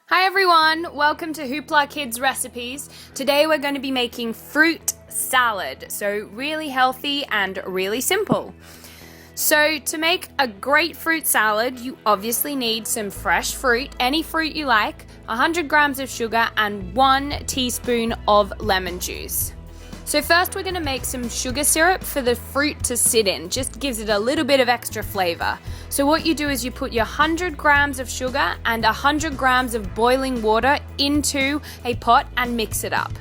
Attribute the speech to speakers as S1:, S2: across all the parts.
S1: Hi everyone, welcome to Hoopla Kids Recipes. Today we're going to be making fruit salad, so really healthy and really simple. So to make a great fruit salad, you obviously need some fresh fruit, any fruit you like, 100 grams of sugar and 1 teaspoon of lemon juice. So first we're going to make some sugar syrup for the fruit to sit in, just gives it a little bit of extra flavor. So what you do is you put your 100 grams of sugar and 100 grams of boiling water into a pot and mix it up.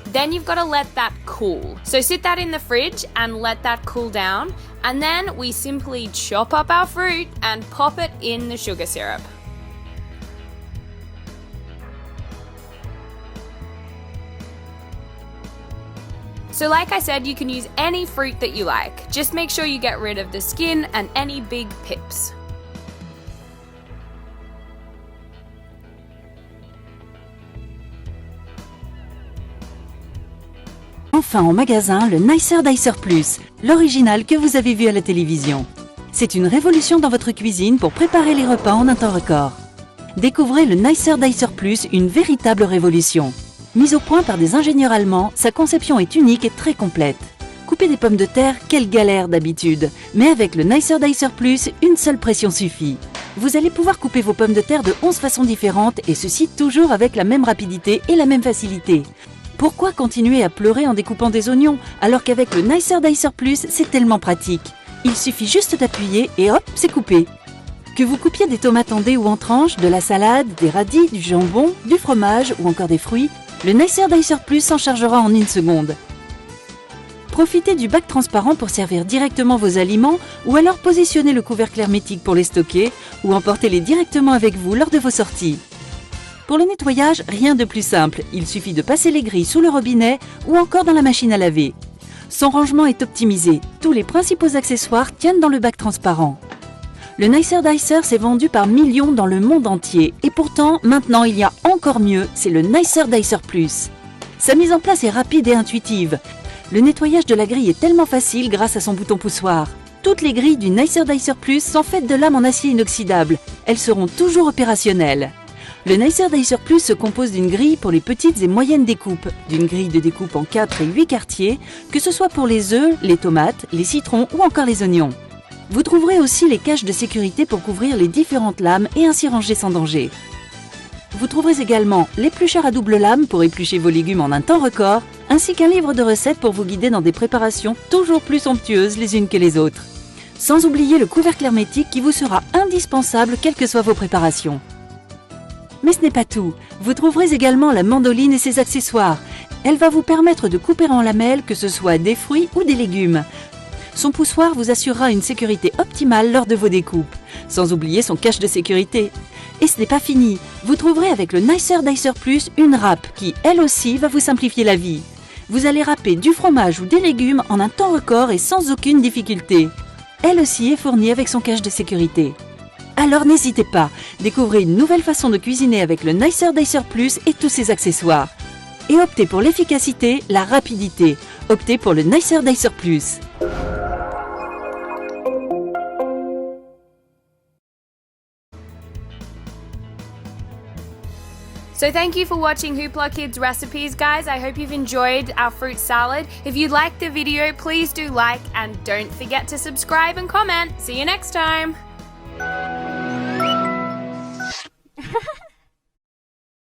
S1: Then you've got to let that cool. So sit that in the fridge and let that cool down. And then we simply chop up our fruit and pop it in the sugar syrup. So like I said, you can use any fruit that you like. Just make sure you get rid of the skin and any big pips.
S2: Enfin en magasin, le Nicer Dicer Plus, l'original que vous avez vu à la télévision. C'est une révolution dans votre cuisine pour préparer les repas en un temps record. Découvrez le Nicer Dicer Plus, une véritable révolution. Mise au point par des ingénieurs allemands, sa conception est unique et très complète. Couper des pommes de terre, quelle galère d'habitude. Mais avec le Nicer Dicer Plus, une seule pression suffit. Vous allez pouvoir couper vos pommes de terre de 11 façons différentes et ceci toujours avec la même rapidité et la même facilité. Pourquoi continuer à pleurer en découpant des oignons alors qu'avec le Nicer Dicer Plus, c'est tellement pratique. Il suffit juste d'appuyer et hop, c'est coupé. Que vous coupiez des tomates en dés ou en tranches, de la salade, des radis, du jambon, du fromage ou encore des fruits, le Nicer Dicer Plus s'en chargera en une seconde. Profitez du bac transparent pour servir directement vos aliments ou alors positionnez le couvercle hermétique pour les stocker ou emportez-les directement avec vous lors de vos sorties. Pour le nettoyage, rien de plus simple, il suffit de passer les grilles sous le robinet ou encore dans la machine à laver. Son rangement est optimisé, tous les principaux accessoires tiennent dans le bac transparent. Le Nicer Dicer s'est vendu par millions dans le monde entier et pourtant, maintenant il y a encore mieux, c'est le Nicer Dicer Plus. Sa mise en place est rapide et intuitive. Le nettoyage de la grille est tellement facile grâce à son bouton poussoir. Toutes les grilles du Nicer Dicer Plus sont faites de lames en acier inoxydable. Elles seront toujours opérationnelles. Le Nicer Dicer Plus se compose d'une grille pour les petites et moyennes découpes, d'une grille de découpe en 4 et 8 quartiers, que ce soit pour les œufs, les tomates, les citrons ou encore les oignons. Vous trouverez aussi les caches de sécurité pour couvrir les différentes lames et ainsi ranger sans danger. Vous trouverez également l'éplucheur à double lame pour éplucher vos légumes en un temps record, ainsi qu'un livre de recettes pour vous guider dans des préparations toujours plus somptueuses les unes que les autres. Sans oublier le couvercle hermétique qui vous sera indispensable quelles que soient vos préparations. Mais ce n'est pas tout, vous trouverez également la mandoline et ses accessoires. Elle va vous permettre de couper en lamelles que ce soit des fruits ou des légumes. Son poussoir vous assurera une sécurité optimale lors de vos découpes, sans oublier son cache de sécurité. Et ce n'est pas fini, vous trouverez avec le Nicer Dicer Plus une râpe qui, elle aussi, va vous simplifier la vie. Vous allez râper du fromage ou des légumes en un temps record et sans aucune difficulté. Elle aussi est fournie avec son cache de sécurité. Alors n'hésitez pas, découvrez une nouvelle façon de cuisiner avec le Nicer Dicer Plus et tous ses accessoires. Et optez pour l'efficacité, la rapidité. Optez pour le Nicer Dicer Plus.
S1: So thank you for watching Hoopla Kids Recipes, guys. I hope you've enjoyed our fruit salad. If you liked the video, please do like and don't forget to subscribe and comment. See you next time.